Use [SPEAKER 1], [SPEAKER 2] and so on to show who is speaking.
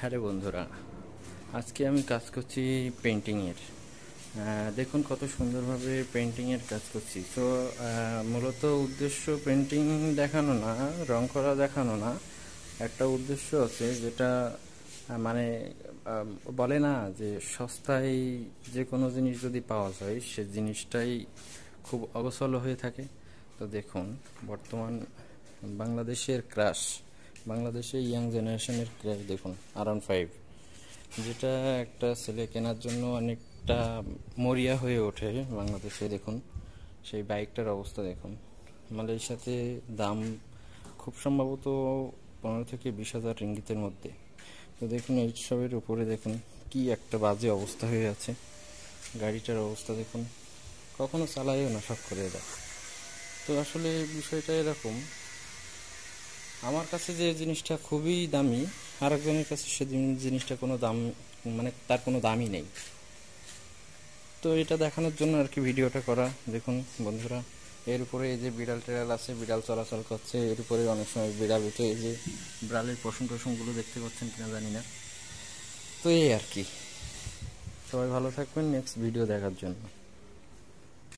[SPEAKER 1] Hello বন্ধুরা, আজকে আমি কাজ করছি পেন্টিংয়ের। দেখুন কত সুন্দরভাবে পেন্টিংয়ের কাজ করছি। তো মূলত উদ্দেশ্য পেন্টিং দেখানো না, রং করা দেখানো না। একটা উদ্দেশ্য আছে যেটা মানে বলে না যে সস্তায় যে কোনো জিনিস যদি পাওয়া যায় সে জিনিসটাই খুব অগোছালো হয়ে থাকে। তো দেখুন, বর্তমান বাংলাদেশের ক্রাশ, বাংলাদেশে ইয়াং জেনারেশনের ক্রাশ দেখুন R15, যেটা একটা ছেলে কেনার জন্য অনেকটা মরিয়া হয়ে ওঠে বাংলাদেশে। দেখুন সেই বাইকটার অবস্থা দেখুন। মালয়েশিয়াতে দাম খুব সম্ভবত 15 থেকে 20 হাজার রিঙ্গিতের মধ্যে। তো দেখুন এই সবের উপরে দেখুন কি একটা বাজে অবস্থা হয়ে আছে। গাড়িটার অবস্থা দেখুন, কখনো চালাইও না, শখ করে দেয়। তো আসলে বিষয়টা এরকম, আমার কাছে যে জিনিসটা খুবই দামি, আরেকজনের কাছে সে জিনিসটা কোনো দাম, মানে তার কোনো দামই নেই। তো এটা দেখানোর জন্য আর কি ভিডিওটা করা। দেখুন বন্ধুরা, এর উপরে এই যে বিড়াল টেড়াল আছে, বিড়াল চলাচল করছে, এর উপরে অনেক সময় বিড়াল উঠে, এই যে বিড়ালের পশম টসমগুলো দেখতে পাচ্ছেন কিনা জানি না। তো এই আর কি, সবাই ভালো থাকবেন নেক্সট ভিডিও দেখার জন্য।